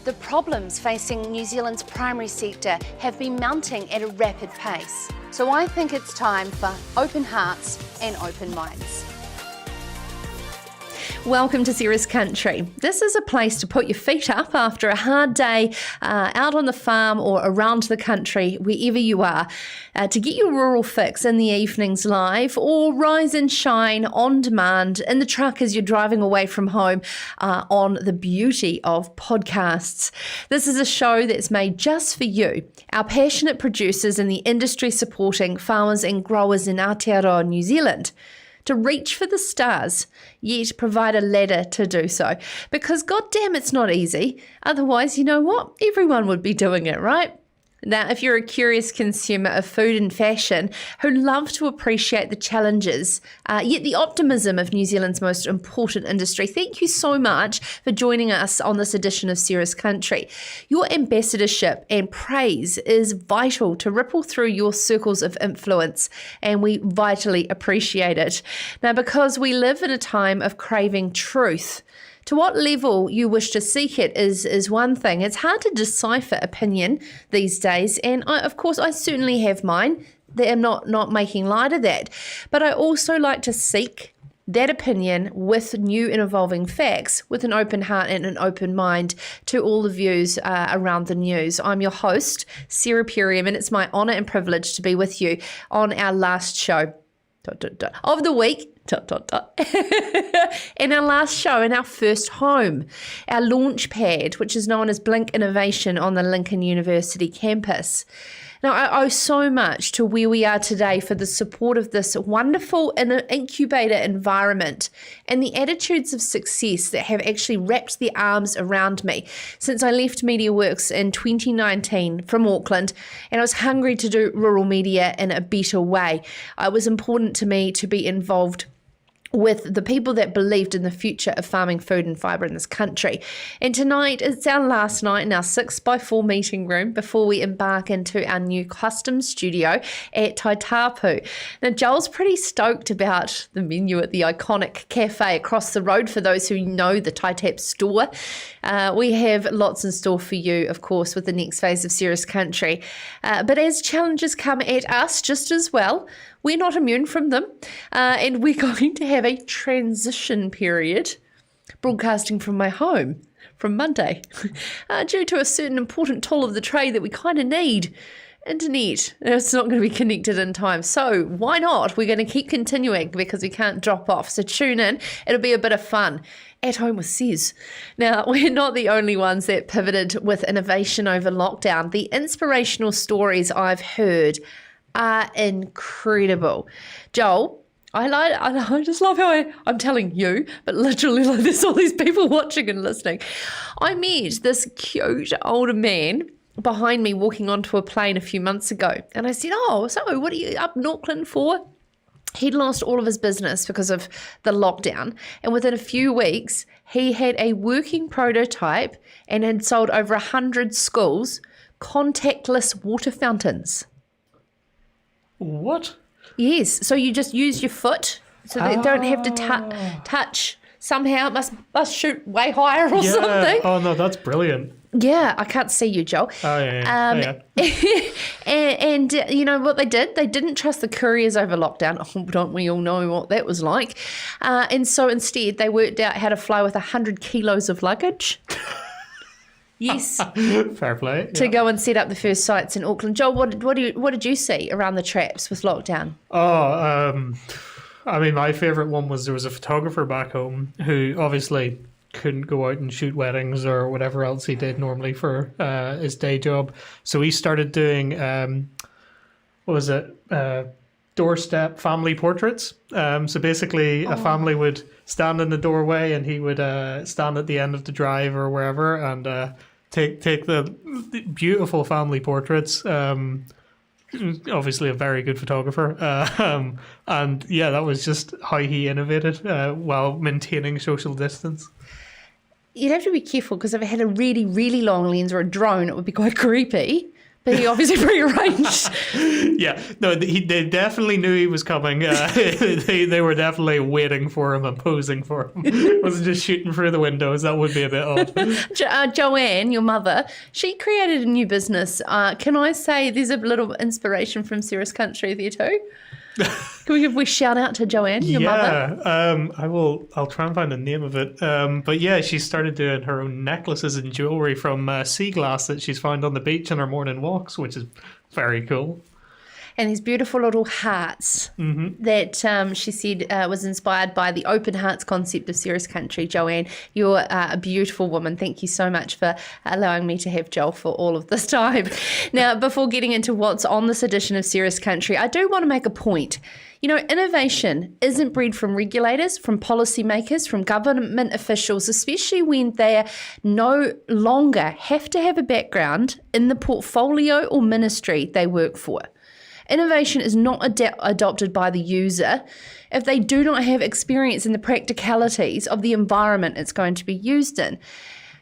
The problems facing New Zealand's primary sector have been mounting at a rapid pace. So I think it's time for open hearts and open minds. Welcome to Sarah's Country. This is a place to put your feet up after a hard day out on the farm or around the country, wherever you are, to get your rural fix in the evenings live or rise and shine on demand in the truck as you're driving away from home on the beauty of podcasts. This is a show that's made just for you, our passionate producers in the industry supporting farmers and growers in Aotearoa, New Zealand, to reach for the stars, yet provide a ladder to do so. Because goddamn, it's not easy. Otherwise, you know what? Everyone would be doing it, right? Now, if you're a curious consumer of food and fashion who love to appreciate the challenges, yet the optimism of New Zealand's most important industry, thank you so much for joining us on this edition of Sarah's Country. Your ambassadorship and praise is vital to ripple through your circles of influence, and we vitally appreciate it. Now, because we live in a time of craving truth, to what level you wish to seek it is one thing. It's hard to decipher opinion these days, and of course I certainly have mine. I'm not making light of that. But I also like to seek that opinion with new and evolving facts, with an open heart and an open mind to all the views around the news. I'm your host, Sarah Perriam, and it's my honour and privilege to be with you on our last show of the week. In our last show, in our first home, our launch pad, which is known as Blink Innovation on the Lincoln University campus. Now, I owe so much to where we are today for the support of this wonderful incubator environment and the attitudes of success that have actually wrapped their arms around me since I left MediaWorks in 2019 from Auckland, and I was hungry to do rural media in a better way. It was important to me to be involved with the people that believed in the future of farming food and fibre in this country. And tonight, it's our last night in our 6x4 meeting room before we embark into our new custom studio at Taitapu. Now, Joel's pretty stoked about the menu at the iconic cafe across the road for those who know the Taitap store. We have lots in store for you, of course, with the next phase of Sarah's Country. But as challenges come at us just as well, we're not immune from them, and we're going to have a transition period broadcasting from my home from Monday due to a certain important tool of the trade that we kind of need. Internet. It's not going to be connected in time. So why not? We're going to keep continuing because we can't drop off. So tune in. It'll be a bit of fun. At home with Cez. Now, we're not the only ones that pivoted with innovation over lockdown. The inspirational stories I've heard are incredible. Joel, I just love how I'm telling you, but literally like there's all these people watching and listening. I met this cute older man behind me walking onto a plane a few months ago, and I said, "Oh, so what are you up in Auckland for?" He'd lost all of his business because of the lockdown, and within a few weeks he had a working prototype and had sold over 100 schools contactless water fountains. What? Yes, so you just use your foot, so they don't have to touch. Somehow it must shoot way higher or something. Oh no, that's brilliant. Yeah, I can't see you, Joel. Oh yeah. And you know what they did? They didn't trust the couriers over lockdown. Oh, don't we all know what that was like? And so instead, they worked out how to fly with 100 kilos of luggage. Yes. Fair play. To go and set up the first sites in Auckland. Joel, what did you see around the traps with lockdown? I mean, my favourite one was there was a photographer back home who obviously couldn't go out and shoot weddings or whatever else he did normally for his day job. So he started doing, doorstep family portraits. So basically a family would stand in the doorway and he would stand at the end of the drive or wherever and take the beautiful family portraits. Obviously a very good photographer. And yeah, that was just how he innovated while maintaining social distance. You'd have to be careful because if it had a really, really long lens or a drone, it would be quite creepy. But he obviously prearranged. Yeah, no, they definitely knew he was coming. They were definitely waiting for him and posing for him. Wasn't just shooting through the windows. That would be a bit odd. Joanne, your mother, she created a new business. Can I say there's a little inspiration from Ceres Country there too? Can we shout out to Joanne, your mother? I'll try and find the name of it. But yeah, she started doing her own necklaces and jewelry from sea glass that she's found on the beach on her morning walks, which is very cool. And these beautiful little hearts that she said was inspired by the open hearts concept of Ceres Country. Joanne, you're a beautiful woman. Thank you so much for allowing me to have Joel for all of this time. Now, before getting into what's on this edition of Ceres Country, I do want to make a point. You know, innovation isn't bred from regulators, from policymakers, from government officials, especially when they no longer have to have a background in the portfolio or ministry they work for. Innovation is not adopted by the user if they do not have experience in the practicalities of the environment it's going to be used in.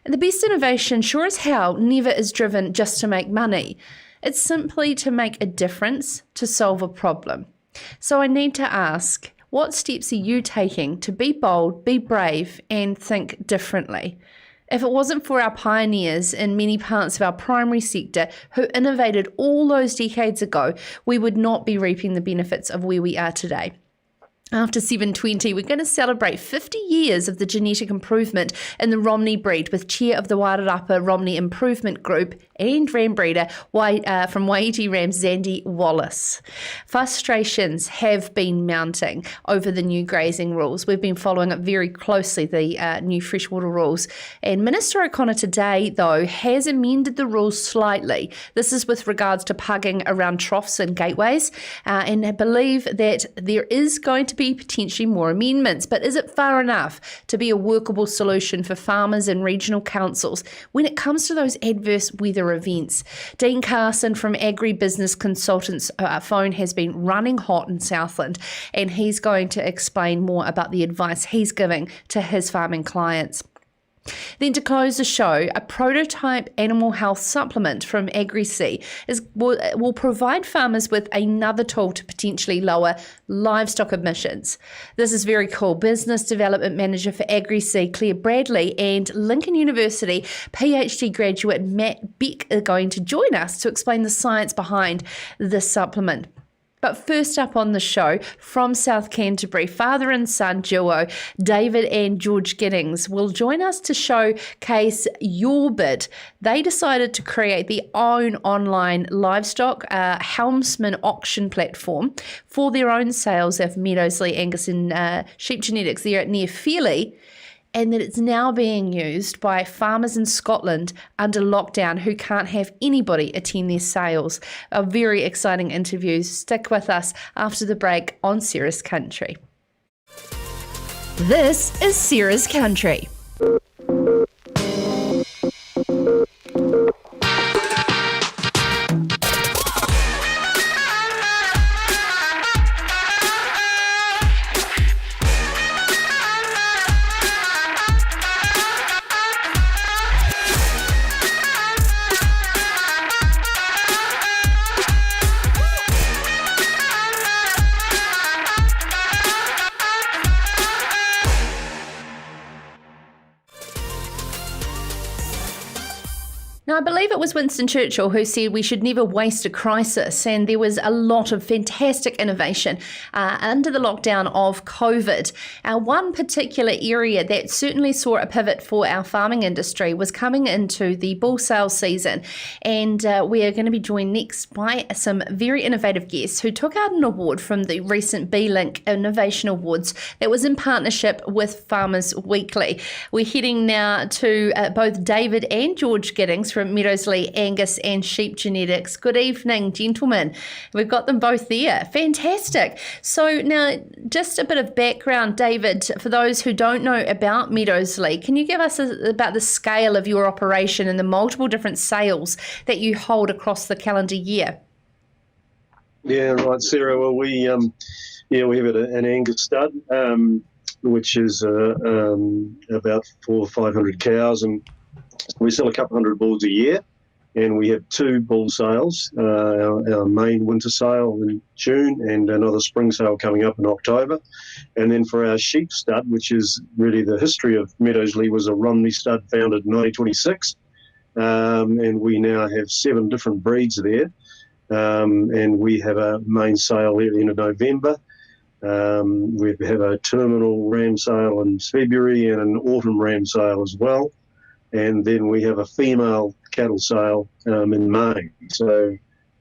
And the best innovation, sure as hell, never is driven just to make money. It's simply to make a difference, to solve a problem. So I need to ask, what steps are you taking to be bold, be brave, and think differently? If it wasn't for our pioneers in many parts of our primary sector who innovated all those decades ago, we would not be reaping the benefits of where we are today. After 720, we're going to celebrate 50 years of the genetic improvement in the Romney breed with chair of the Wairarapa Romney Improvement Group and ram breeder from Waiiti Rams, Zandy Wallace. Frustrations have been mounting over the new grazing rules. We've been following up very closely the new freshwater rules. And Minister O'Connor today, though, has amended the rules slightly. This is with regards to pugging around troughs and gateways. And I believe that there is going to be potentially more amendments, but is it far enough to be a workable solution for farmers and regional councils when it comes to those adverse weather events? Deane Carson from Agribusiness Consultants phone has been running hot in Southland, and he's going to explain more about the advice he's giving to his farming clients. Then to close the show, a prototype animal health supplement from Agribusiness will provide farmers with another tool to potentially lower livestock emissions. This is very cool. Business Development Manager for Agribusiness, Claire Bradley, and Lincoln University PhD graduate Matt Beck are going to join us to explain the science behind this supplement. But first up on the show, from South Canterbury, father and son duo David and George Giddings will join us to showcase Yourbid. They decided to create their own online livestock helmsman auction platform for their own sales of Meadowslea Angus and sheep genetics there near Fairlie, and that it's now being used by farmers in Scotland under lockdown who can't have anybody attend their sales. A very exciting interview. Stick with us after the break on Ceres Country. This is Ceres Country. Now, I believe it was Winston Churchill who said we should never waste a crisis, and there was a lot of fantastic innovation under the lockdown of COVID. One particular area that certainly saw a pivot for our farming industry was coming into the bull sales season, and we are going to be joined next by some very innovative guests who took out an award from the recent B-Link Innovation Awards that was in partnership with Farmers Weekly. We're heading now to both David and George Giddings from Meadowslea Angus and Sheep Genetics. Good evening, gentlemen. We've got them both there. Fantastic. So now, just a bit of background, David, for those who don't know about Meadowslea, can you give us about the scale of your operation and the multiple different sales that you hold across the calendar year? Yeah, right, Sarah. Well, we have an Angus stud, which is about 400 or 500 cows, and we sell a couple hundred bulls a year. and we have 2 bull sales, our main winter sale in June and another spring sale coming up in October. And then for our sheep stud, which is really the history of Meadowslea, was a Romney stud founded in 1926, and we now have 7 different breeds there. And we have a main sale at the end of November. We have a terminal ram sale in February and an autumn ram sale as well. And then we have a female cattle sale in May. So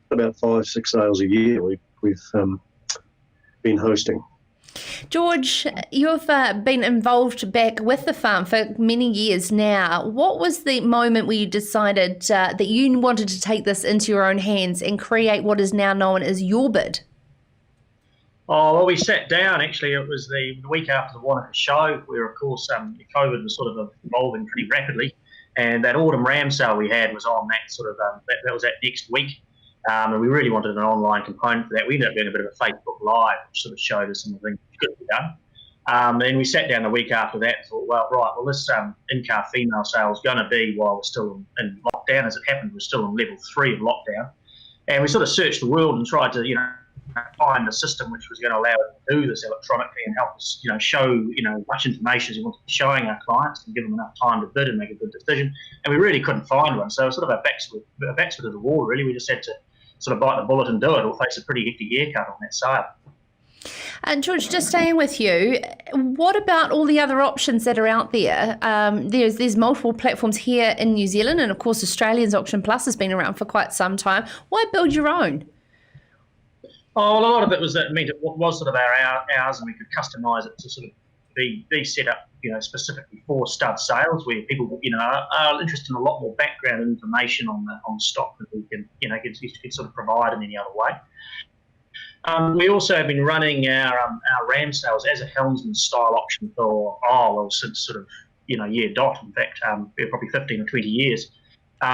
about 5-6 sales a year we've been hosting. George, you've been involved back with the farm for many years now. What was the moment where you decided that you wanted to take this into your own hands and create what is now known as Yourbid? Oh, well, we sat down, actually. It was the week after the Wanaka show, where, of course, COVID was sort of evolving pretty rapidly. And that autumn ram sale we had was on that sort of, that was that next week. And we really wanted an online component for that. We ended up doing a bit of a Facebook Live, which sort of showed us some of the things that could be done. And we sat down the week after that and thought, well, this in-car female sale is going to be while we're still in lockdown. As it happened, we're still in level 3 of lockdown. And we sort of searched the world and tried to, find a system which was going to allow us to do this electronically and help us, show, much information as we wanted to be showing our clients and give them enough time to bid and make a good decision. And we really couldn't find one. So sort of our backs were to the wall, really. We just had to sort of bite the bullet and do it, or face a pretty hefty haircut on that sale. And George, just staying with you, what about all the other options that are out there? There's multiple platforms here in New Zealand, and of course Australians Auction Plus has been around for quite some time. Why build your own? Oh, well, a lot of it was that it was sort of ours, and we could customise it to sort of be set up, specifically for stud sales, where people, are interested in a lot more background information on stock that we can, can sort of provide in any other way. We also have been running our ram sales as a helmsman style option for since sort of year dot. In fact, probably 15 or 20 years.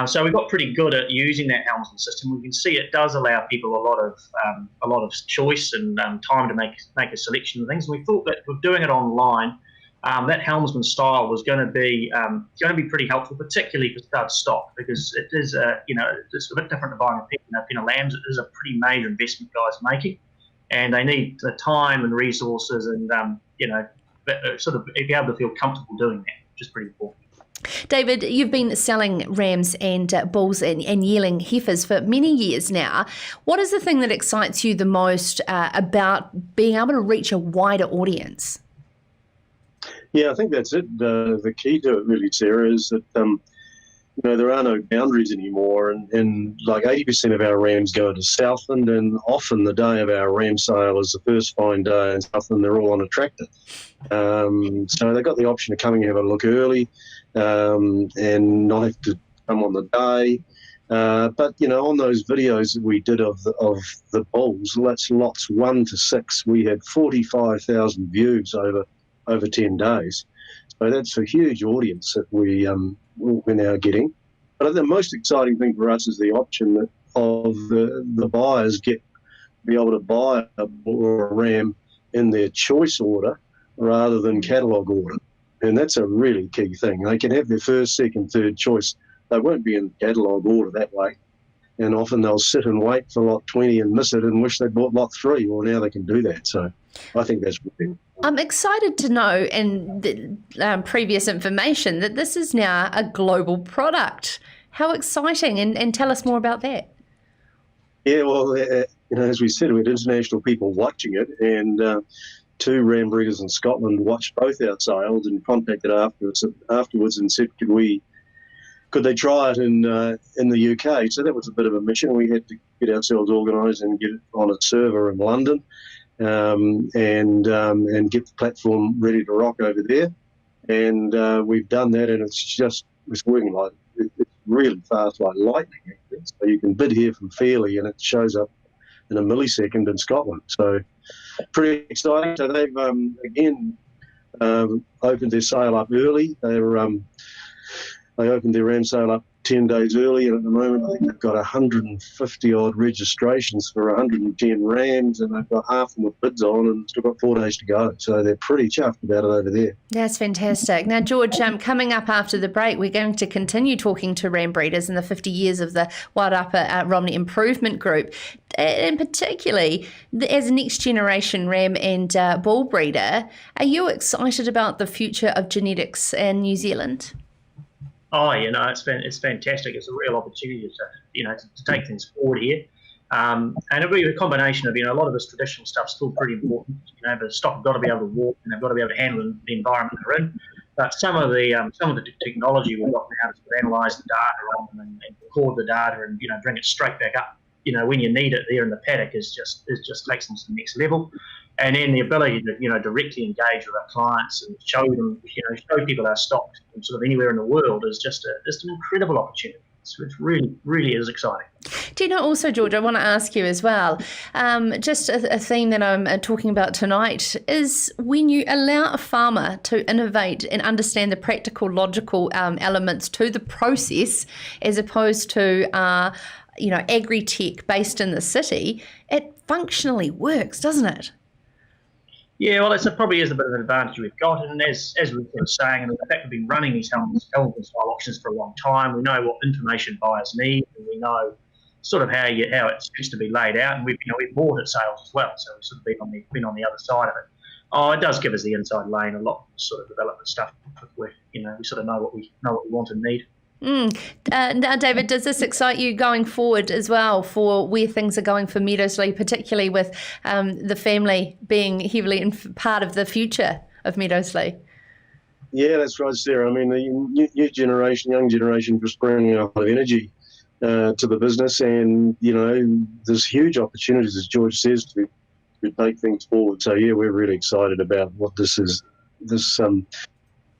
So we got pretty good at using that helmsman system. We can see it does allow people a lot of choice and time to make a selection of things. And we thought that with doing it online, that helmsman style was going to be pretty helpful, particularly for stud stock, because it is it's a bit different to buying a pen of lambs. It is a pretty major investment guys are making, and they need the time and resources and sort of be able to feel comfortable doing that, which is pretty important. David, you've been selling rams and bulls and yearling heifers for many years now. What is the thing that excites you the most about being able to reach a wider audience? Yeah, I think that's it. The key to it really, Sarah, is that there are no boundaries anymore, and like 80% of our rams go to Southland, and often the day of our ram sale is the first fine day in Southland. They're all on a tractor, so they've got the option of coming and have a look early. And not have to come on the day. But, on those videos that we did of the bulls, that's lots 1 to 6, we had 45,000 views over 10 days. So that's a huge audience that we're now getting. But I think the most exciting thing for us is the option of the buyers be able to buy a bull or a ram in their choice order rather than catalogue order. And that's a really key thing. They can have their first, second, third choice. They won't be in catalogue order that way. And often they'll sit and wait for lot 20 and miss it and wish they bought lot 3. Well, now they can do that. So I think that's really. I'm excited to know, and the previous information, that this is now a global product. How exciting, and tell us more about that. Yeah, well, as we said, we had international people watching it, and 2 ram breeders in Scotland watched both our sales and contacted afterwards and said, could they try it in the UK? So that was a bit of a mission. We had to get ourselves organised and get it on a server in London, and get the platform ready to rock over there. And we've done that, and it's working like it's really fast, like lightning. So you can bid here from Fairlie, and it shows up in a millisecond in Scotland. So pretty exciting. So they've again opened their sale up early. They opened their ram sale up 10 days early, and at the moment I think they've got 150 odd registrations for 110 rams, and they've got half of them with bids on, and still got 4 days to go. So they're pretty chuffed about it over there. That's fantastic. Now, George, coming up after the break, we're going to continue talking to ram breeders in the 50 years of the Wairarapa Romney Improvement Group, and particularly as a next generation ram and bull breeder. Are you excited about the future of genetics in New Zealand? Oh, it's fantastic. It's a real opportunity to take things forward here. And it'll be a combination of, a lot of this traditional stuff's still pretty important. The stock have got to be able to walk, and they've got to be able to handle the environment they're in. But some of the technology we've got now to analyse the data on them and record the data and, bring it straight back up, when you need it there in the paddock is just takes them to the next level. And then the ability to, directly engage with our clients and show them, show people our stock from sort of anywhere in the world is just an incredible opportunity. So it really, really is exciting. Do also, George, I want to ask you as well, just a theme that I'm talking about tonight is when you allow a farmer to innovate and understand the practical, logical elements to the process as opposed to, agri-tech based in the city, it functionally works, doesn't it? Yeah, well, it probably is a bit of an advantage we've got, and as we were saying, and the fact we've been running these style auctions for a long time, we know what information buyers need, and we know sort of how it's supposed to be laid out, and we've bought at sales as well, so we've sort of been on the other side of it. Oh, it does give us the inside lane a lot of sort of development stuff. We sort of know what we want and need. Now, David, does this excite you going forward as well for where things are going for Meadowslea, particularly with the family being heavily part of the future of Meadowslea? Yeah, that's right, Sarah. I mean, the young generation just bringing a lot of energy to the business, and there's huge opportunities, as George says, to take things forward. So yeah, we're really excited about what this is.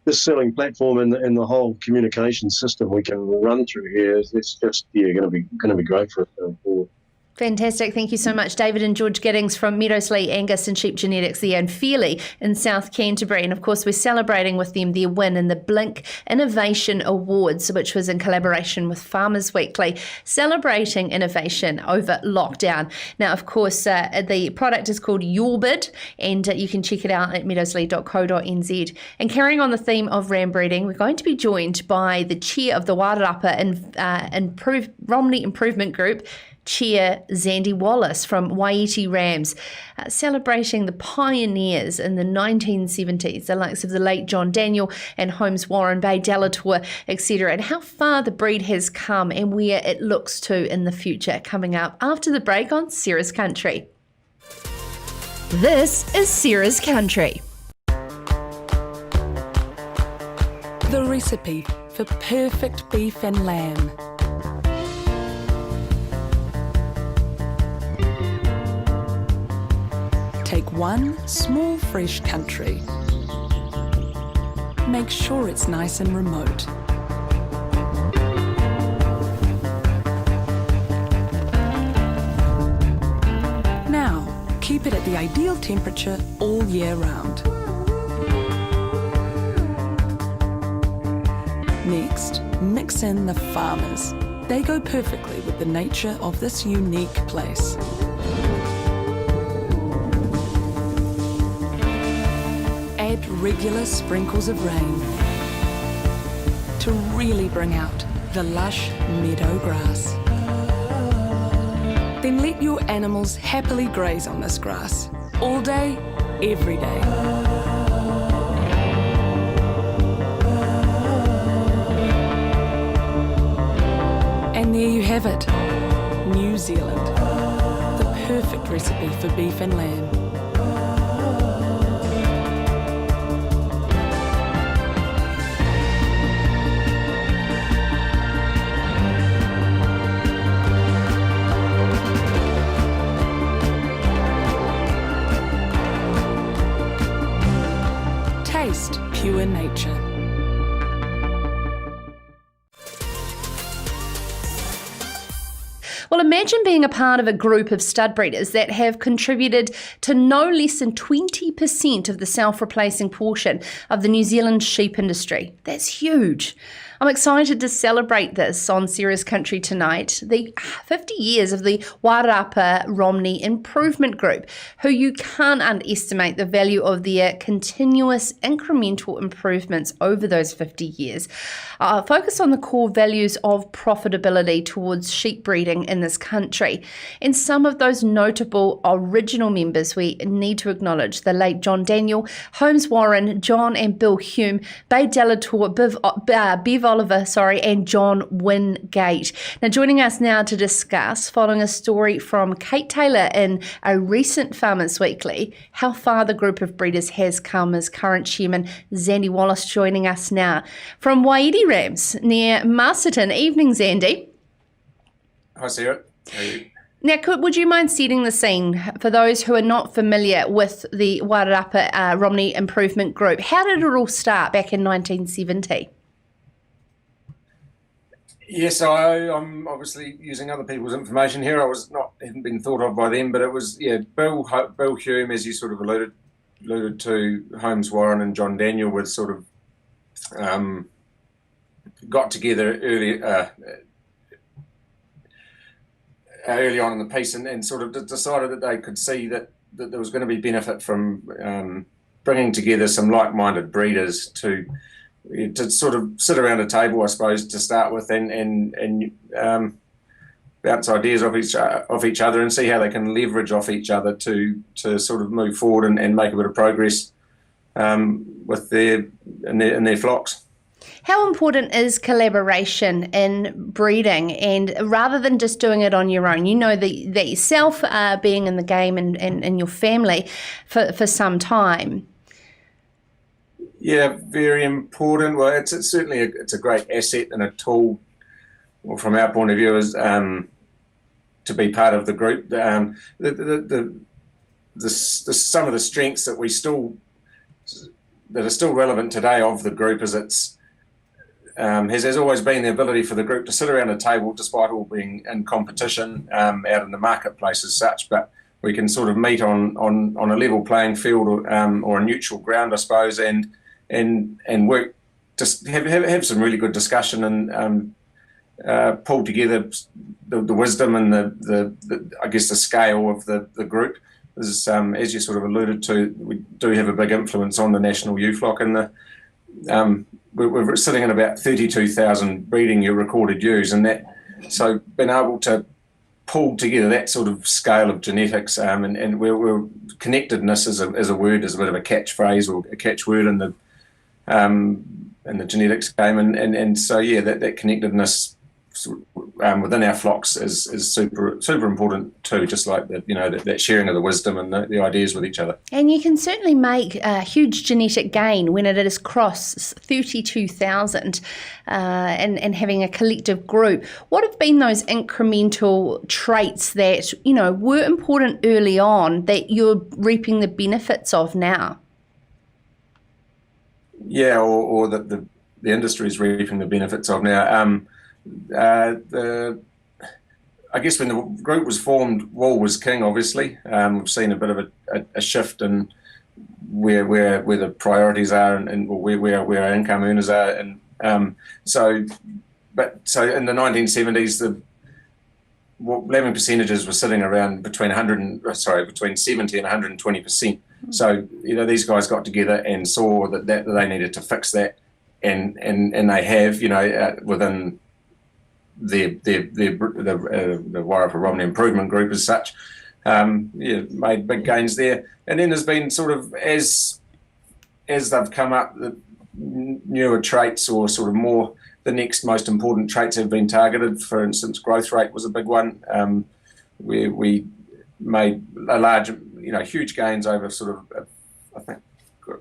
This selling platform and the whole communication system we can run through here, it's just going to be great for us going forward. Fantastic. Thank you so much, David and George Giddings from Meadowslea Angus and Sheep Genetics there in Fairlie in South Canterbury. And of course, we're celebrating with them their win in the Blink Innovation Awards, which was in collaboration with Farmers Weekly, celebrating innovation over lockdown. Now, of course, the product is called Yourbid, and you can check it out at meadowslea.co.nz. And carrying on the theme of ram breeding, we're going to be joined by the chair of the Wairarapa Romney Improvement Group, Chair Zandy Wallace from Waiiti Rams, celebrating the pioneers in the 1970s, the likes of the late John Daniel and Holmes Warren, Bay Delatour, etc., and how far the breed has come and where it looks to in the future. Coming up after the break on Sarah's Country. This is Sarah's Country. The recipe for perfect beef and lamb. Take one small fresh country. Make sure it's nice and remote. Now, keep it at the ideal temperature all year round. Next, mix in the farmers. They go perfectly with the nature of this unique place. Add regular sprinkles of rain to really bring out the lush meadow grass. Then let your animals happily graze on this grass all day, every day. And there you have it, New Zealand, the perfect recipe for beef and lamb. Taste pure nature. Well, imagine being a part of a group of stud breeders that have contributed to no less than 20% of the self-replacing portion of the New Zealand sheep industry. That's huge. I'm excited to celebrate this on Serious Country tonight, the 50 years of the Wairarapa Romney Improvement Group, who you can't underestimate the value of their continuous incremental improvements over those 50 years. Focus on the core values of profitability towards sheep breeding in this country. And some of those notable original members we need to acknowledge: the late John Daniel, Holmes Warren, John and Bill Hume, Bay Delator, Bev Oliver, and John Wingate. Now, joining us now to discuss, following a story from Kate Taylor in a recent Farmers Weekly, how far the group of breeders has come, is current chairman Zandy Wallace, joining us now from Wairarapa near Masterton. Evening, Zandy. Hi, Sarah. How are you? Now, would you mind setting the scene for those who are not familiar with the Wairarapa Romney Improvement Group? How did it all start back in 1970? Yes, I'm obviously using other people's information here. Hadn't been thought of by them, but it was Bill Hume, as you sort of alluded to, Holmes Warren and John Daniel was sort of got together early on in the piece and sort of decided that they could see that there was going to be benefit from bringing together some like-minded breeders to sort of sit around a table, I suppose, to start with, and bounce ideas off each other and see how they can leverage off each other to sort of move forward and make a bit of progress with their flocks. How important is collaboration in breeding, and rather than just doing it on your own? You know that yourself being in the game and your family for some time. Yeah, very important. Well, it's certainly a great asset and a tool, well, from our point of view, is to be part of the group. Some of the strengths that are still relevant today of the group is has always been the ability for the group to sit around a table, despite all being in competition out in the marketplace as such, but we can sort of meet on a level playing field or a neutral ground, I suppose, and work, just have some really good discussion and pull together the wisdom and the I guess the scale of the group. As you sort of alluded to, we do have a big influence on the national ewe flock, and we're sitting at about 32,000 breeding recorded ewes, and so being able to pull together that sort of scale of genetics, and we're connectedness is a word, is a bit of a catchphrase or a catchword in the genetics game, and so that connectedness within our flocks is super important too, just like that sharing of the wisdom and the ideas with each other. And you can certainly make a huge genetic gain when it is cross 32,000 and having a collective group. What have been those incremental traits that were important early on that you're reaping the benefits of now? Yeah, or that the industry is reaping the benefits of now. I guess when the group was formed, wool was king. Obviously, we've seen a bit of a shift in where the priorities are and where our income earners are, and so in the 1970s, the lambing percentages were sitting around between 70 and 120%. So these guys got together and saw that they needed to fix that, and they have within the Wairarapa Romney Improvement Group as such, made big gains there. And then there's been sort of as they've come up, the newer traits or sort of more the next most important traits have been targeted. For instance, growth rate was a big one. We made a large, huge gains over sort of, I think,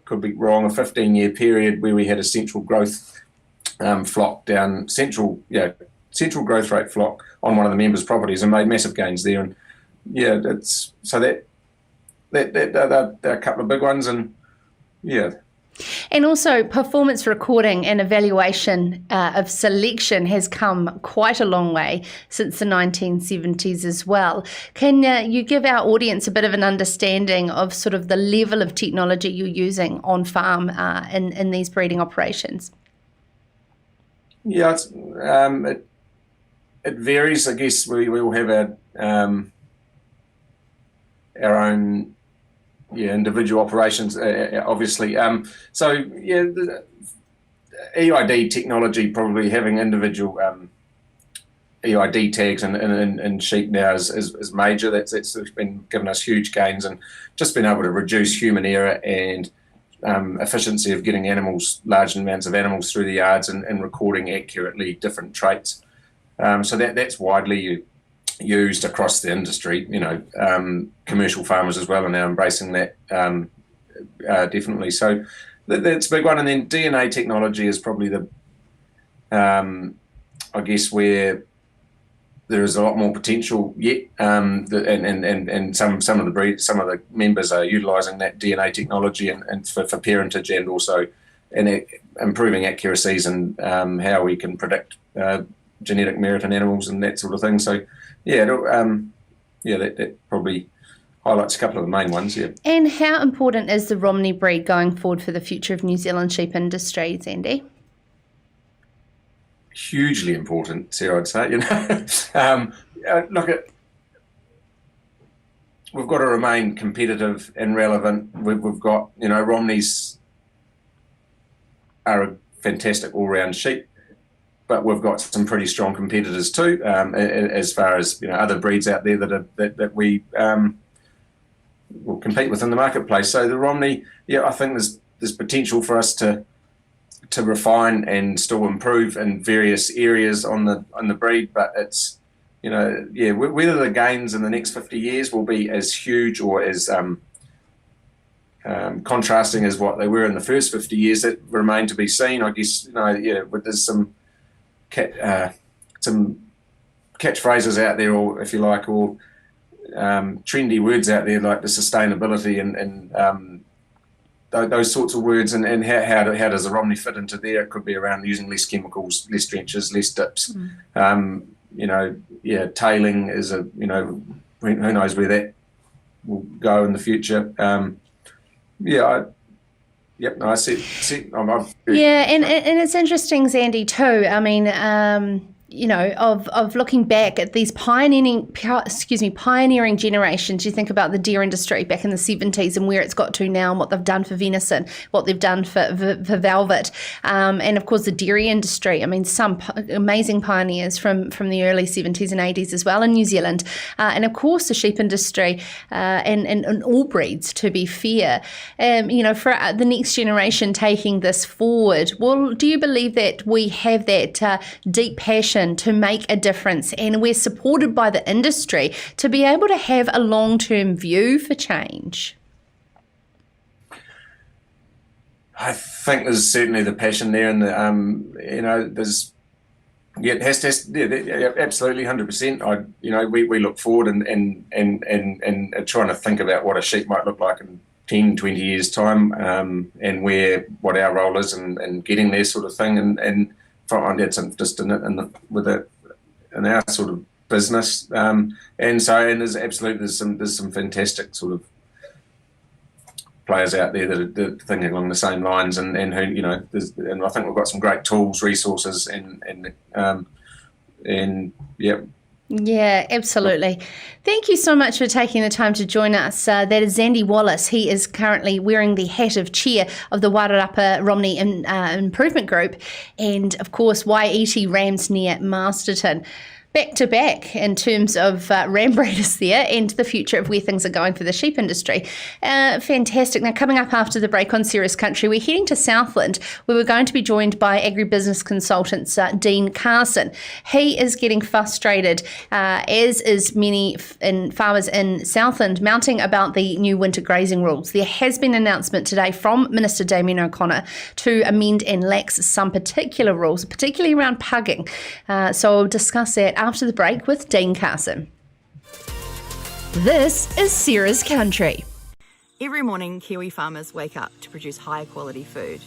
could be wrong, a 15-year period where we had a central growth flock down, central growth rate flock on one of the members' properties, and made massive gains there. And that's so that there are a couple of big ones, and And also, performance recording and evaluation of selection has come quite a long way since the 1970s as well. Can you give our audience a bit of an understanding of sort of the level of technology you're using on farm in these breeding operations? Yeah, it varies. I guess we all have our own individual operations, obviously. The EID technology, probably having individual EID tags in sheep now is major. That's been given us huge gains, and just been able to reduce human error and efficiency of getting large amounts of animals through the yards and recording accurately different traits. So that's widely used across the industry. Commercial farmers as well are now embracing that definitely. So that's a big one. And then DNA technology is probably I guess where there is a lot more potential yet, and some of the members are utilising that DNA technology and for parentage, and also improving accuracies and how we can predict genetic merit in animals and that sort of thing. So that probably highlights a couple of the main ones. Yeah. And how important is the Romney breed going forward for the future of New Zealand sheep industry, Zandy? Hugely important, Sarah, I'd say. We've got to remain competitive and relevant. We've got, Romneys are a fantastic all-round sheep, but we've got some pretty strong competitors too, as far as other breeds out there that we will compete with in the marketplace. So the Romney, I think there's potential for us to refine and still improve in various areas on the breed, but it's whether the gains in the next 50 years will be as huge or as contrasting as what they were in the first 50 years, that remain to be seen. I guess there's some catchphrases out there, or if you like, or trendy words out there like the sustainability and those sorts of words, and how does the Romney fit into there? It could be around using less chemicals, less trenches, less dips. Tailing is who knows where that will go in the future. I see. And it's interesting, Zandy, too. I mean, of looking back at these pioneering generations. You think about the deer industry back in the 70s and where it's got to now, and what they've done for venison, what they've done for velvet, and of course the dairy industry. I mean, some amazing pioneers from the early 70s and 80s as well in New Zealand, and of course the sheep industry and all breeds, to be fair. For the next generation taking this forward, well, do you believe that we have that deep passion to make a difference, and we're supported by the industry to be able to have a long-term view for change? I think there's certainly the passion there, and there's it has to absolutely 100%. We look forward and trying to think about what a sheep might look like in 10, 20 years time, and what our role is in getting there, sort of thing, and that's just in our sort of business, and there's absolutely there's some fantastic sort of players out there that are thinking along the same lines, and who and I think we've got some great tools, resources, Yeah, absolutely. Thank you so much for taking the time to join us. That is Zandy Wallace. He is currently wearing the hat of chair of the Wairarapa Romney Improvement Group, and of course Waiiti Rams near Masterton. Back to back in terms of ram breeders there and the future of where things are going for the sheep industry. Fantastic. Now, coming up after the break on Serious Country, we're heading to Southland, where we're going to be joined by Agribusiness Consultants Deane Carson. He is getting frustrated, as is many farmers in Southland, mounting about the new winter grazing rules. There has been an announcement today from Minister Damien O'Connor to amend and lax some particular rules, particularly around pugging. So we'll discuss that after the break with Deane Carson. This is Sarah's Country. Every morning, Kiwi farmers wake up to produce high quality food.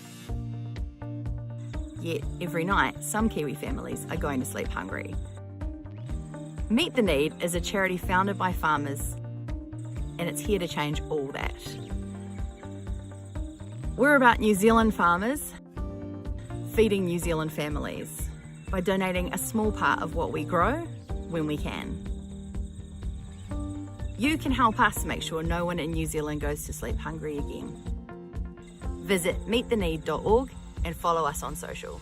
Yet, every night, some Kiwi families are going to sleep hungry. Meet the Need is a charity founded by farmers, and it's here to change all that. We're about New Zealand farmers feeding New Zealand families. by donating a small part of what we grow when we can. You can help us make sure no one in New Zealand goes to sleep hungry again. Visit meettheneed.org and follow us on social.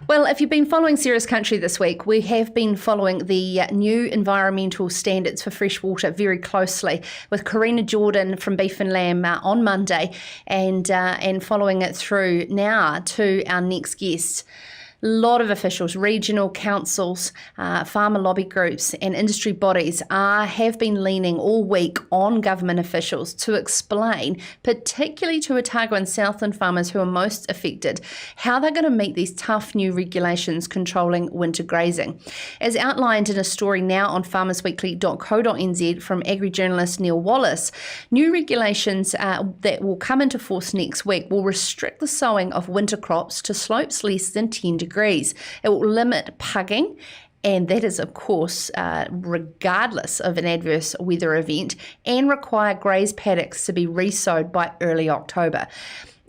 Well, if you've been following Sarah's Country this week, we have been following the new environmental standards for fresh water very closely with Karina Jordan from Beef and Lamb on Monday and following it through now to our next guest. A lot of officials, regional councils, farmer lobby groups and industry bodies have been leaning all week on government officials to explain, particularly to Otago and Southland farmers who are most affected, how they're going to meet these tough new regulations controlling winter grazing. As outlined in a story now on farmersweekly.co.nz from agri-journalist Neil Wallace, new regulations that will come into force next week will restrict the sowing of winter crops to slopes less than 10 degrees. It will limit pugging, and that is, of course, regardless of an adverse weather event, and require graze paddocks to be resowed by early October.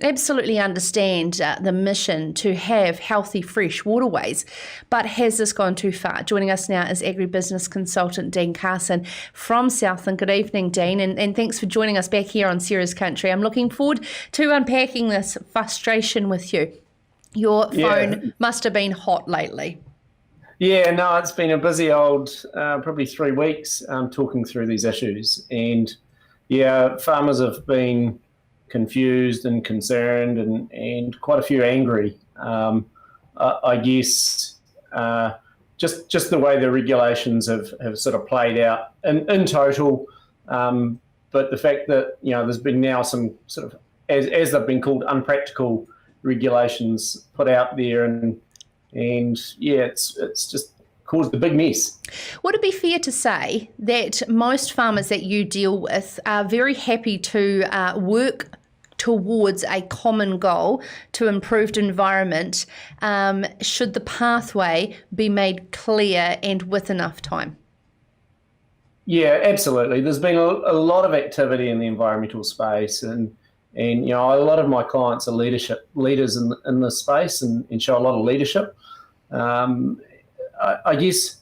Absolutely understand the mission to have healthy, fresh waterways, but has this gone too far? Joining us now is Agribusiness Consultant Deane Carson from Southland. Good evening, Deane, and thanks for joining us back here on Sarah's Country. I'm looking forward to unpacking this frustration with you. Your phone must have been hot lately. Yeah, no, it's been a busy old probably 3 weeks talking through these issues. And yeah, farmers have been confused and concerned and quite a few angry. I guess just the way the regulations have sort of played out in total. But the fact that, there's been now some sort of, as they've been called, unpractical regulations put out there, and it's just caused a big mess. Would it be fair to say that most farmers that you deal with are very happy to work towards a common goal to improved environment, should the pathway be made clear and with enough time? Yeah, absolutely. There's been a lot of activity in the environmental space, and a lot of my clients are leaders in this space and show a lot of leadership. I guess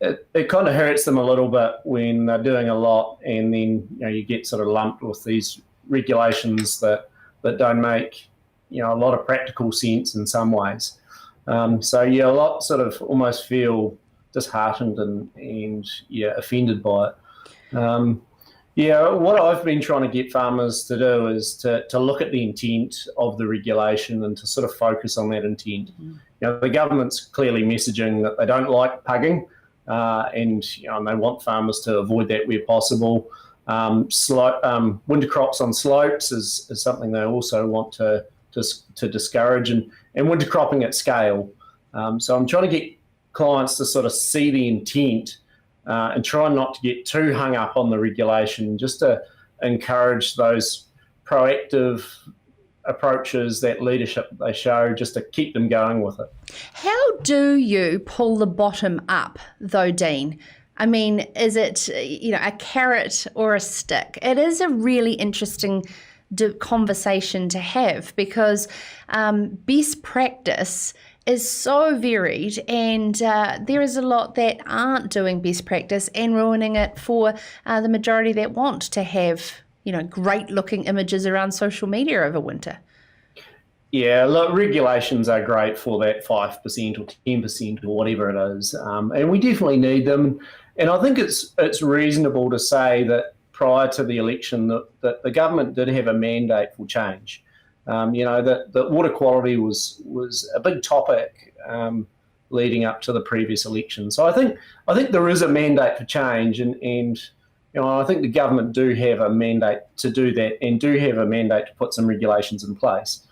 it kind of hurts them a little bit when they're doing a lot, and then you get sort of lumped with these regulations that don't make a lot of practical sense in some ways. So a lot sort of almost feel disheartened and offended by it. What I've been trying to get farmers to do is to look at the intent of the regulation and to sort of focus on that intent. The government's clearly messaging that they don't like pugging, and they want farmers to avoid that where possible. Winter crops on slopes is something they also want to discourage, and winter cropping at scale. So I'm trying to get clients to sort of see the intent and try not to get too hung up on the regulation, just to encourage those proactive approaches, that leadership they show, just to keep them going with it. How do you pull the bottom up, though, Deane? I mean, is it, a carrot or a stick? It is a really interesting conversation to have, because best practice is so varied, and there is a lot that aren't doing best practice and ruining it for the majority that want to have, great looking images around social media over winter. Yeah, look, regulations are great for that 5% or 10% or whatever it is, and we definitely need them. And I think it's reasonable to say that prior to the election that the government did have a mandate for change. That water quality was a big topic leading up to the previous election. So I think there is a mandate for change, and I think the government do have a mandate to do that, and do have a mandate to put some regulations in place.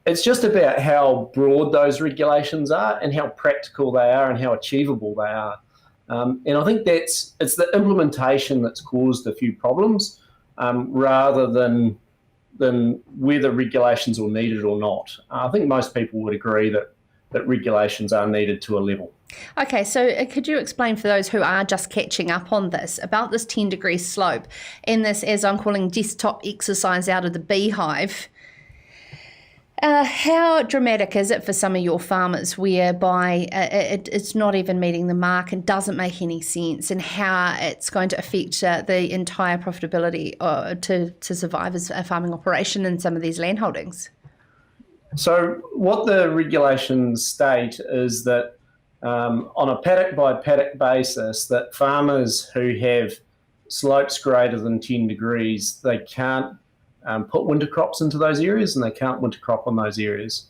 It's just about how broad those regulations are, and how practical they are, and how achievable they are. And I think it's the implementation that's caused a few problems, rather than whether regulations are needed or not. I think most people would agree that regulations are needed to a level. Okay, so could you explain for those who are just catching up on this about this 10-degree slope and this, as I'm calling, desktop exercise out of the beehive? How dramatic is it for some of your farmers whereby it's not even meeting the mark and doesn't make any sense, and how it's going to affect the entire profitability to survive as a farming operation in some of these land holdings? So what the regulations state is that on a paddock by paddock basis, that farmers who have slopes greater than 10 degrees, they can't put winter crops into those areas, and they can't winter crop on those areas.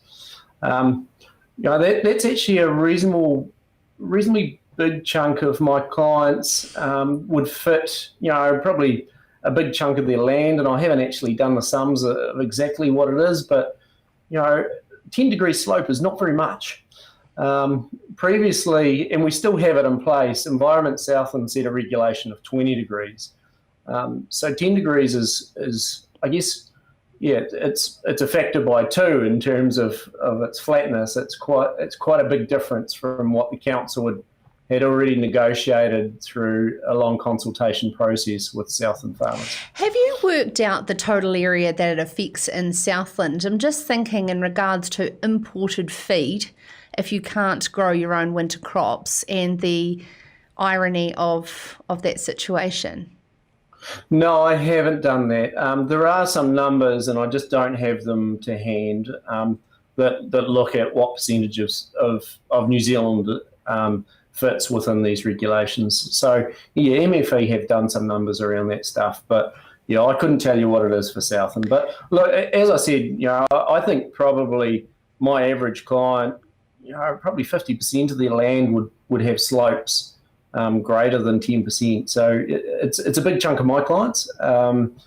That's actually a reasonably big chunk of my clients would fit, probably a big chunk of their land, and I haven't actually done the sums of exactly what it is, but 10-degree slope is not very much. Previously, and we still have it in place, Environment Southland set a regulation of 20 degrees. So 10 degrees is I guess, it's a factor by 2 in terms of its flatness. It's quite a big difference from what the council had already negotiated through a long consultation process with Southland farmers. Have you worked out the total area that it affects in Southland? I'm just thinking in regards to imported feed, if you can't grow your own winter crops, and the irony of that situation. No, I haven't done that. There are some numbers, and I just don't have them to hand, that look at what percentage of New Zealand fits within these regulations. So, yeah, MFE have done some numbers around that stuff, but yeah, I couldn't tell you what it is for Southland. But look, as I said, I think probably my average client, probably 50% of their land would have slopes greater than 10%. So it's a big chunk of my clients, and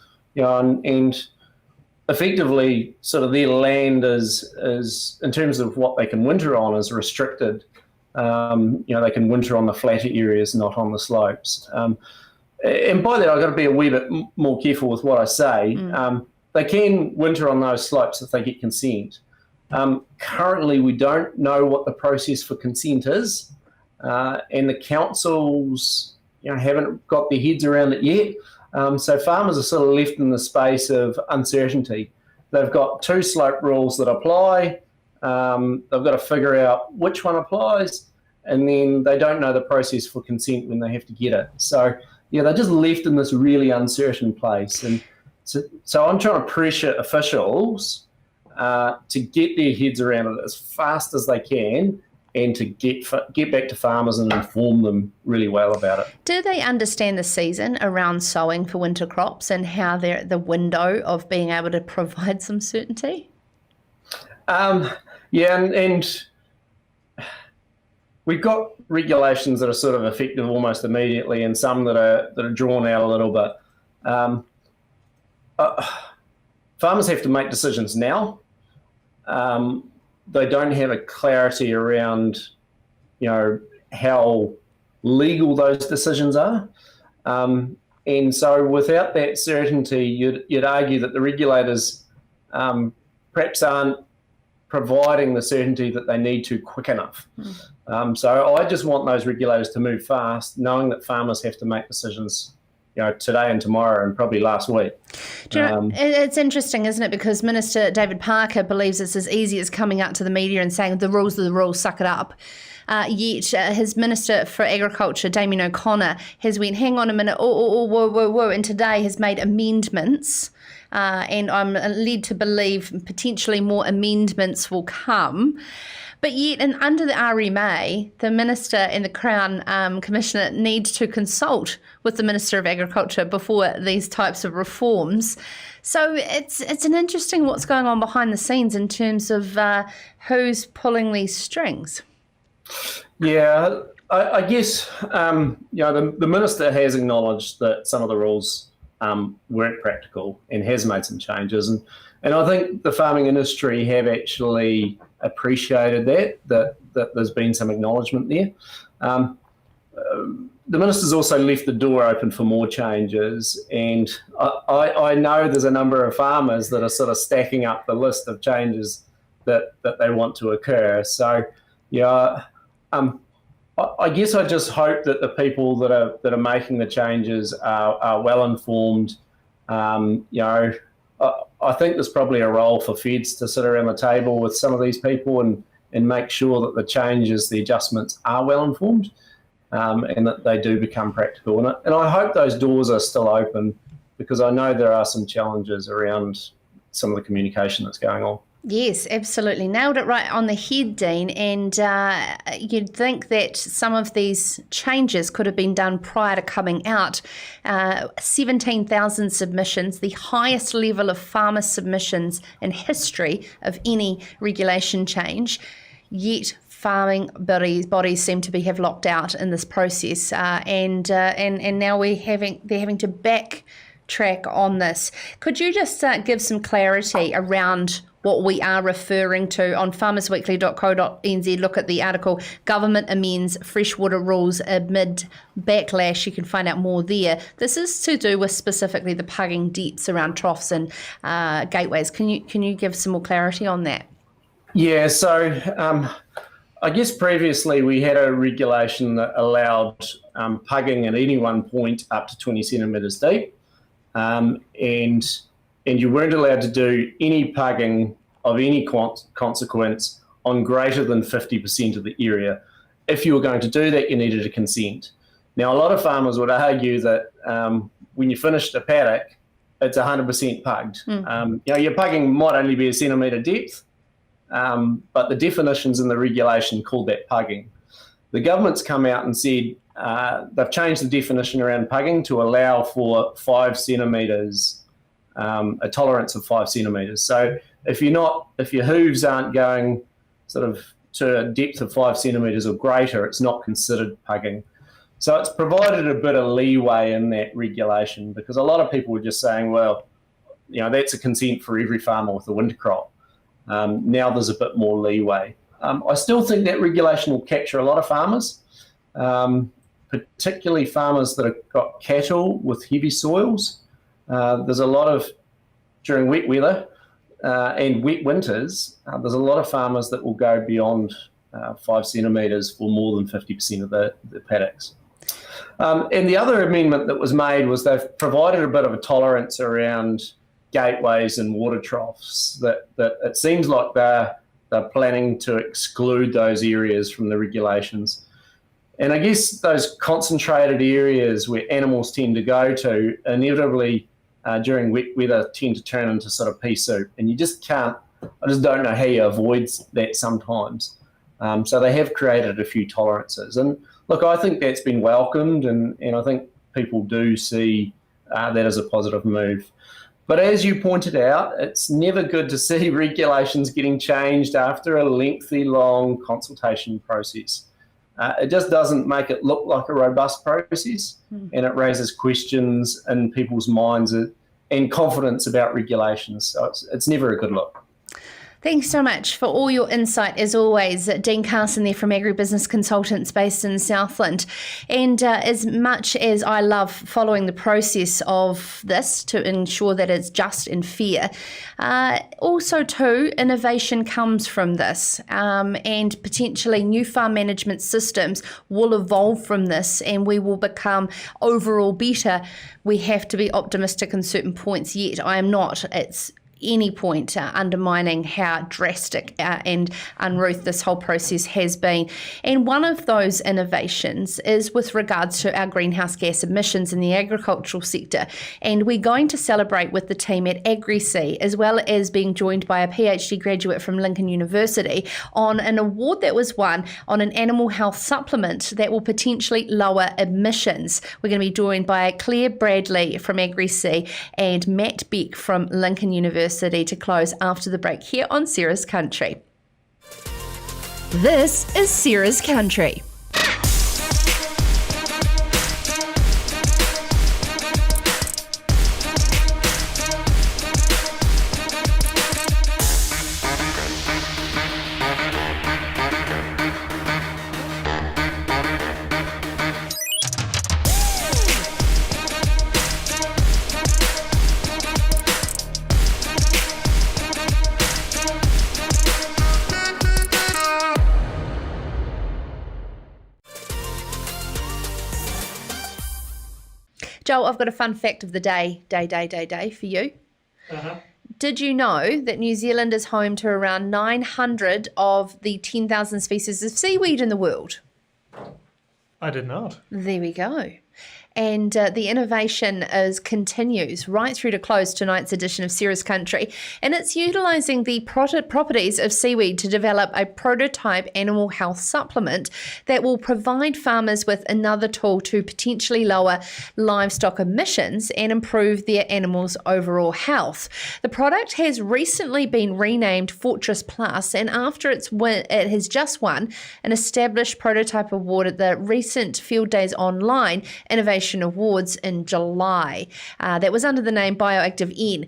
effectively sort of their land is in terms of what they can winter on is restricted. They can winter on the flatter areas, not on the slopes. And by that, I've got to be a wee bit more careful with what I say. They can winter on those slopes if they get consent. Currently, we don't know what the process for consent is. And the councils, haven't got their heads around it yet. So farmers are sort of left in the space of uncertainty. They've got 2 slope rules that apply. They've got to figure out which one applies, and then they don't know the process for consent when they have to get it. So, yeah, they're just left in this really uncertain place. And so I'm trying to pressure officials to get their heads around it as fast as they can, and to get back to farmers and inform them really well about it. Do they understand the season around sowing for winter crops and how they're at the window of being able to provide some certainty? And we've got regulations that are sort of effective almost immediately, and some that are drawn out a little bit. Farmers have to make decisions now. They don't have a clarity around, how legal those decisions are. And so without that certainty, you'd argue that the regulators perhaps aren't providing the certainty that they need to quick enough. So I just want those regulators to move fast, knowing that farmers have to make decisions today and tomorrow and probably last week. It's interesting, isn't it? Because Minister David Parker believes it's as easy as coming out to the media and saying the rules are the rules, suck it up. Yet his Minister for Agriculture, Damien O'Connor, has went, hang on a minute, whoa, and today has made amendments. And I'm led to believe potentially more amendments will come. But yet, under the RMA, the Minister and the Crown Commissioner need to consult with the Minister of Agriculture before these types of reforms. So it's an interesting what's going on behind the scenes in terms of who's pulling these strings. Yeah, I guess, the Minister has acknowledged that some of the rules weren't practical and has made some changes. And I think the farming industry have actually appreciated that there's been some acknowledgement there. The Minister's also left the door open for more changes, and I know there's a number of farmers that are sort of stacking up the list of changes that they want to occur. So, yeah, I guess I just hope that the people that are making the changes are well informed. I think there's probably a role for feds to sit around the table with some of these people and make sure that the changes, the adjustments are well informed, and that they do become practical. And I hope those doors are still open, because I know there are some challenges around some of the communication that's going on. Yes, absolutely. Nailed it right on the head, Deane. And you'd think that some of these changes could have been done prior to coming out. 17,000 submissions, the highest level of farmer submissions in history of any regulation change, yet farming bodies seem to have locked out in this process. And now they're having to backtrack on this. Could you just give some clarity around what we are referring to? On farmersweekly.co.nz, look at the article, Government Amends Freshwater Rules Amid Backlash. You can find out more there. This is to do with specifically the pugging depths around troughs and gateways. Can you give some more clarity on that? Yeah, so I guess previously we had a regulation that allowed pugging at any one point up to 20 centimetres deep, and you weren't allowed to do any pugging of any consequence on greater than 50% of the area. If you were going to do that, you needed a consent. Now, a lot of farmers would argue that when you finished a paddock, it's 100% pugged. Your pugging might only be a centimetre depth, but the definitions in the regulation called that pugging. The government's come out and said they've changed the definition around pugging to allow for 5 centimetres, a tolerance of 5 centimetres. So if your hooves aren't going sort of to a depth of 5 centimetres or greater, it's not considered pugging. So it's provided a bit of leeway in that regulation, because a lot of people were just saying, well, that's a consent for every farmer with a winter crop. Now there's a bit more leeway. I still think that regulation will capture a lot of farmers, particularly farmers that have got cattle with heavy soils. There's a lot of, during wet weather and wet winters, there's a lot of farmers that will go beyond 5 centimetres for more than 50% of the paddocks. And the other amendment that was made was they've provided a bit of a tolerance around gateways and water troughs, that it seems like they're planning to exclude those areas from the regulations. And I guess those concentrated areas where animals tend to go to inevitably during wet weather tend to turn into sort of pea soup, and I just don't know how you avoid that sometimes. So they have created a few tolerances, and look, I think that's been welcomed, and I think people do see that as a positive move. But as you pointed out, it's never good to see regulations getting changed after a lengthy, long consultation process. It just doesn't make it look like a robust process, and it raises questions in people's minds and confidence about regulations. So it's never a good look. Thanks so much for all your insight, as always. Deane Carson there from Agribusiness Consultants based in Southland. And as much as I love following the process of this to ensure that it's just and fair, also too, innovation comes from this, and potentially new farm management systems will evolve from this, and we will become overall better. We have to be optimistic in certain points, yet I am not. It's any point undermining how drastic and uncouth this whole process has been. And one of those innovations is with regards to our greenhouse gas emissions in the agricultural sector. And we're going to celebrate with the team at AgriSea, as well as being joined by a PhD graduate from Lincoln University on an award that was won on an animal health supplement that will potentially lower emissions. We're going to be joined by Claire Bradley from AgriSea and Matt Beck from Lincoln University to close after the break here on Sarah's Country. This is Sarah's Country. Joel, I've got a fun fact of the day for you. Did you know that New Zealand is home to around 900 of the 10,000 species of seaweed in the world? I did not. There we go. And the innovation continues right through to close tonight's edition of Sarah's Country. And it's utilising the properties of seaweed to develop a prototype animal health supplement that will provide farmers with another tool to potentially lower livestock emissions and improve their animals' overall health. The product has recently been renamed Fortress Plus, and after it has just won an established prototype award at the recent Field Days Online Innovation Awards in July. That was under the name Bioactive N.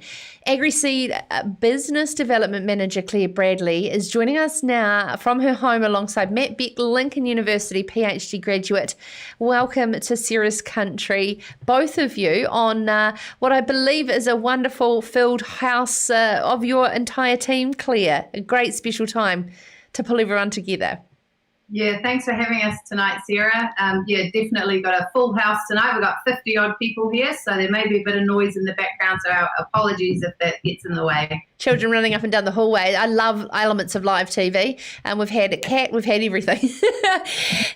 AgriSeed Business Development Manager Claire Bradley is joining us now from her home alongside Matt Beck, Lincoln University PhD graduate. Welcome to Sarah's Country, both of you, on what I believe is a wonderful filled house of your entire team, Claire. A great special time to pull everyone together. Yeah, thanks for having us tonight, Sarah. Definitely got a full house tonight. We've got 50 odd people here, so there may be a bit of noise in the background, so our apologies if that gets in the way. Children running up and down the hallway. I love elements of live TV, and we've had a cat, we've had everything.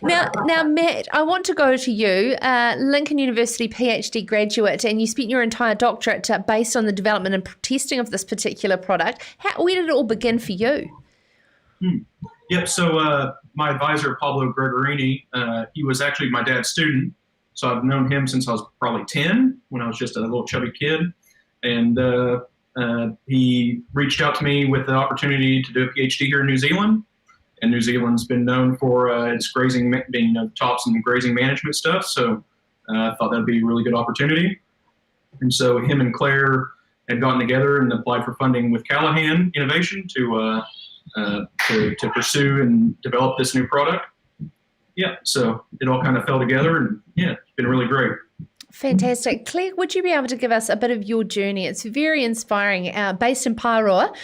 Now, Matt, I want to go to you, Lincoln University PhD graduate, and you spent your entire doctorate based on the development and testing of this particular product. Where did it all begin for you? Yep, so my advisor, Pablo Gregorini, he was actually my dad's student. So I've known him since I was probably 10, when I was just a little chubby kid. And he reached out to me with the opportunity to do a PhD here in New Zealand. And New Zealand's been known for its grazing, being tops in grazing management stuff. So I thought that'd be a really good opportunity. And so him and Claire had gotten together and applied for funding with Callahan Innovation to pursue and develop this new product. Yeah, so it all kind of fell together, and yeah, it's been really great. Fantastic. Claire, would you be able to give us a bit of your journey? It's very inspiring, based in Pāroa,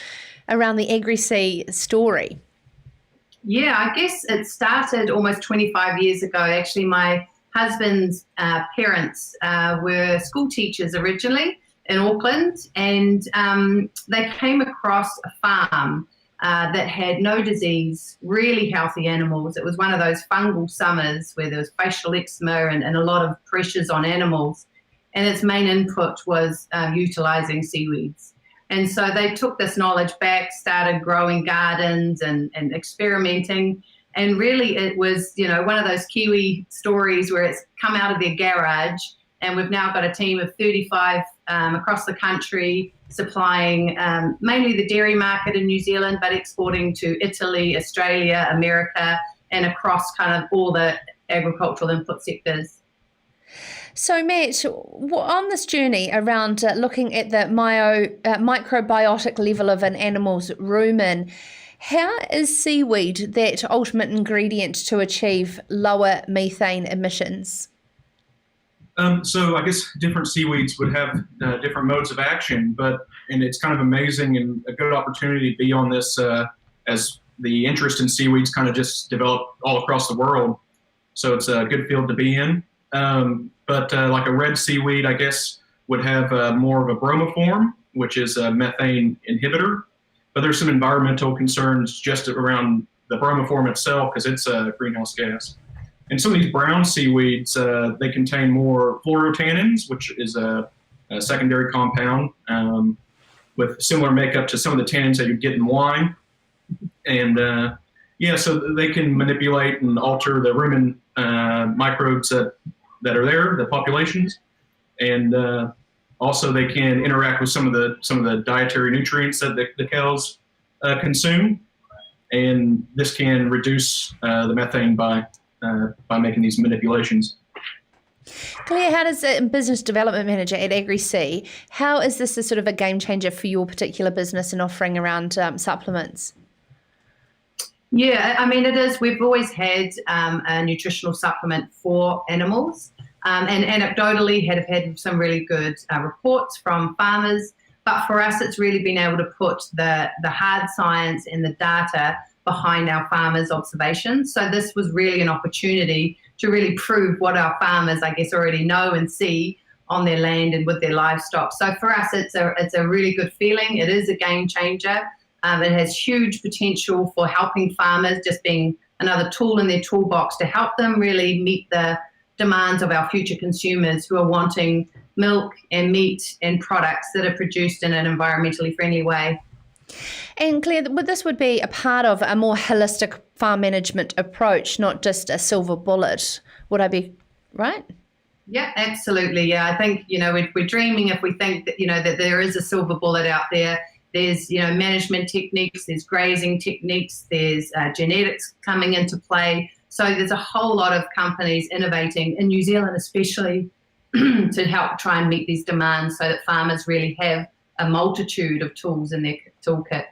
around the AgriSea story. Yeah, I guess it started almost 25 years ago. Actually, my husband's parents were school teachers originally in Auckland, and they came across a farm that had no disease, really healthy animals. It was one of those fungal summers where there was facial eczema and a lot of pressures on animals. And its main input was utilising seaweeds. And so they took this knowledge back, started growing gardens and experimenting. And really it was, one of those Kiwi stories where it's come out of their garage, and we've now got a team of 35 across the country, supplying mainly the dairy market in New Zealand, but exporting to Italy, Australia, America, and across kind of all the agricultural input sectors. So, Matt, on this journey around looking at the microbiotic level of an animal's rumen, how is seaweed that ultimate ingredient to achieve lower methane emissions? So I guess different seaweeds would have different modes of action, and it's kind of amazing and a good opportunity to be on this as the interest in seaweeds kind of just developed all across the world. So it's a good field to be in. But like a red seaweed, I guess, would have more of a bromoform, which is a methane inhibitor. But there's some environmental concerns just around the bromoform itself because it's a greenhouse gas. And some of these brown seaweeds, they contain more fluorotannins, which is a secondary compound with similar makeup to some of the tannins that you get in wine. And so they can manipulate and alter the rumen microbes that are there, the populations. And also they can interact with some of the dietary nutrients that the cows consume. And this can reduce the methane by making these manipulations. Claire, how does a business development manager at AgriSea, how is this a sort of a game changer for your particular business and offering around supplements? Yeah, I mean, it is. We've always had a nutritional supplement for animals, and anecdotally have had some really good reports from farmers. But for us, it's really been able to put the hard science and the data behind our farmers' observations. So this was really an opportunity to really prove what our farmers, I guess, already know and see on their land and with their livestock. So for us, it's a really good feeling. It is a game changer. It has huge potential for helping farmers, just being another tool in their toolbox to help them really meet the demands of our future consumers who are wanting milk and meat and products that are produced in an environmentally friendly way. And Claire, this would be a part of a more holistic farm management approach, not just a silver bullet. Would I be right? Yeah, absolutely. Yeah, I think, we're dreaming if we think that, that there is a silver bullet out there. There's, management techniques, there's grazing techniques, there's genetics coming into play. So there's a whole lot of companies innovating in New Zealand, especially to help try and meet these demands so that farmers really have a multitude of tools in their toolkit.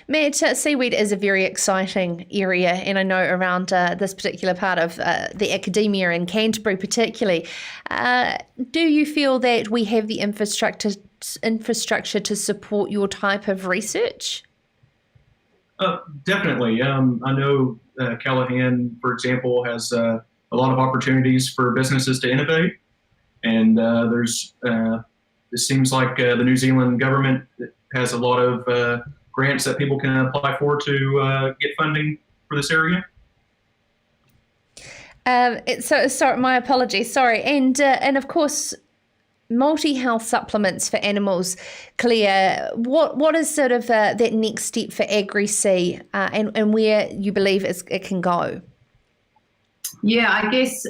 Matt, seaweed is a very exciting area, and I know around this particular part of the academia in Canterbury particularly. Do you feel that we have the infrastructure to support your type of research? Definitely. I know Callaghan, for example, has a lot of opportunities for businesses to innovate, and it seems like the New Zealand government has a lot of grants that people can apply for to get funding for this area. Sorry, my apologies. Sorry, and of course, multi-health supplements for animals. Claire, what is sort of that next step for AgriSea, and where you believe it can go? Yeah, I guess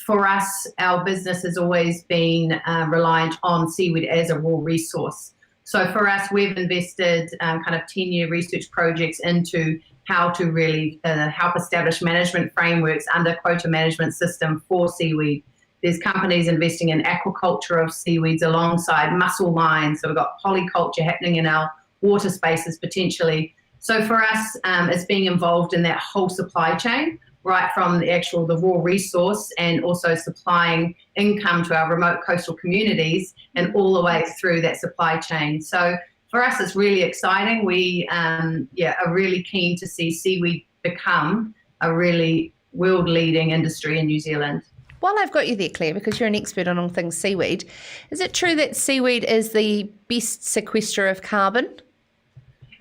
for us, our business has always been reliant on seaweed as a raw resource. So for us, we've invested kind of 10-year research projects into how to really help establish management frameworks under quota management system for seaweed. There's companies investing in aquaculture of seaweeds alongside mussel lines. So we've got polyculture happening in our water spaces potentially. So for us, it's being involved in that whole supply chain, right from the raw resource and also supplying income to our remote coastal communities and all the way through that supply chain. So for us, it's really exciting. We are really keen to see seaweed become a really world-leading industry in New Zealand. While I've got you there, Claire, because you're an expert on all things seaweed, is it true that seaweed is the best sequester of carbon?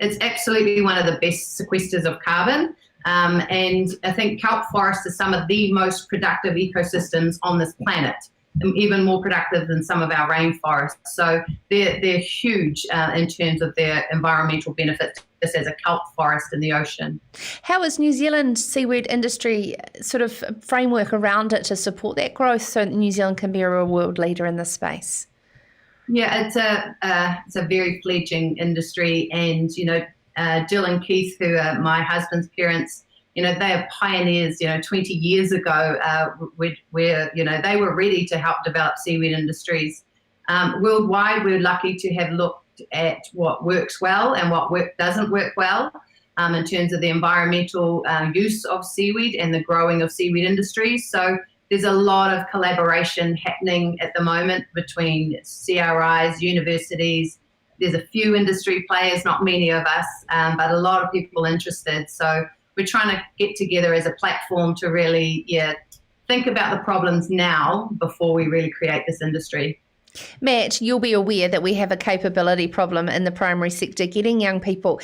It's absolutely one of the best sequesters of carbon. And I think kelp forests are some of the most productive ecosystems on this planet, even more productive than some of our rainforests. So they're huge in terms of their environmental benefits, just as a kelp forest in the ocean. How is New Zealand seaweed industry sort of framework around it to support that growth so that New Zealand can be a real world leader in this space? Yeah, it's a very fledgling industry, and Jill and Keith, who are my husband's parents, they are pioneers. 20 years ago, where they were ready to help develop seaweed industries. Worldwide, we're lucky to have looked at what works well and what doesn't work well in terms of the environmental use of seaweed and the growing of seaweed industries. So there's a lot of collaboration happening at the moment between CRIs, universities. There's a few industry players, not many of us, but a lot of people interested. So we're trying to get together as a platform to really, think about the problems now before we really create this industry. Matt, you'll be aware that we have a capability problem in the primary sector, getting young people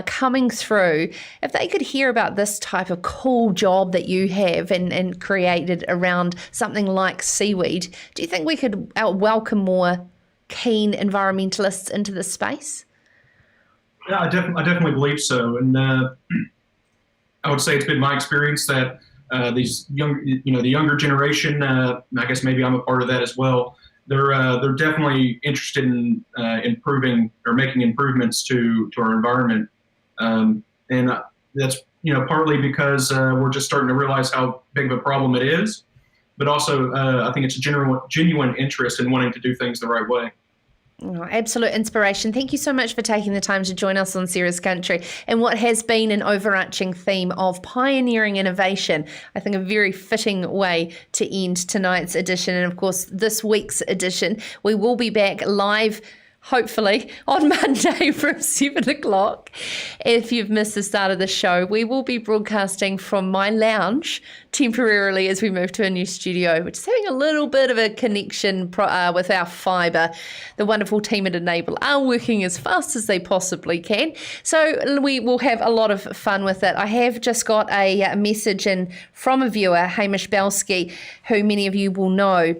coming through. If they could hear about this type of cool job that you have and created around something like seaweed, do you think we could welcome more keen environmentalists into this space? Yeah, I definitely believe so. And I would say it's been my experience that these the younger generation, I guess maybe I'm a part of that as well, they're definitely interested in improving or making improvements to our environment, and that's partly because we're just starting to realize how big of a problem it is, but also I think it's a genuine interest in wanting to do things the right way. Oh, absolute inspiration. Thank you so much for taking the time to join us on Sarah's Country and what has been an overarching theme of pioneering innovation. I think a very fitting way to end tonight's edition and, of course, this week's edition. We will be back live hopefully on Monday from 7 o'clock. If you've missed the start of the show, we will be broadcasting from my lounge temporarily as we move to a new studio, which is having a little bit of a connection with our fibre. The wonderful team at Enable are working as fast as they possibly can. So we will have a lot of fun with it. I have just got a message in from a viewer, Hamish Belsky, who many of you will know,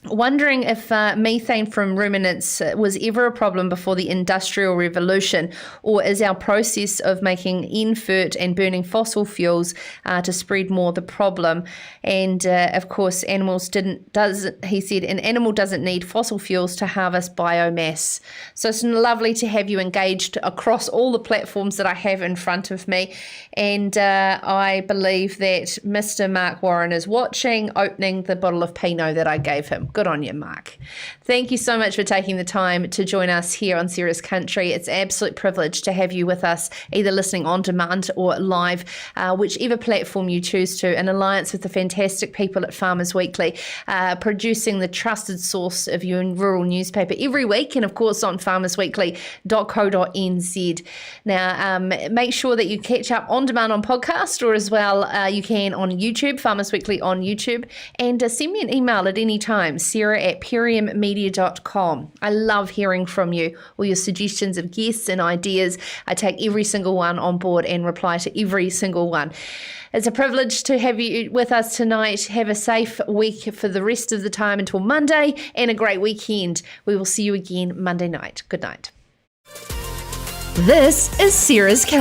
wondering if methane from ruminants was ever a problem before the Industrial Revolution, or is our process of making infert and burning fossil fuels to spread more the problem? And of course, he said, an animal doesn't need fossil fuels to harvest biomass. So it's lovely to have you engaged across all the platforms that I have in front of me. And I believe that Mr. Mark Warren is watching, opening the bottle of Pinot that I gave him. Good on you, Mark. Thank you so much for taking the time to join us here on Serious Country. It's an absolute privilege to have you with us, either listening on demand or live, whichever platform you choose to, in alliance with the fantastic people at Farmers Weekly, producing the trusted source of your rural newspaper every week, and of course on farmersweekly.co.nz. Now, make sure that you catch up on demand on podcast, or as well you can on YouTube, Farmers Weekly on YouTube, and send me an email at any time, sarah@puriummedia.com. I love hearing from you, all your suggestions of guests and ideas. I take every single one on board and reply to every single one. It's a privilege to have you with us tonight. Have a safe week for the rest of the time until Monday, and a great weekend. We will see you again Monday night. Good night. This is Sarah's Country.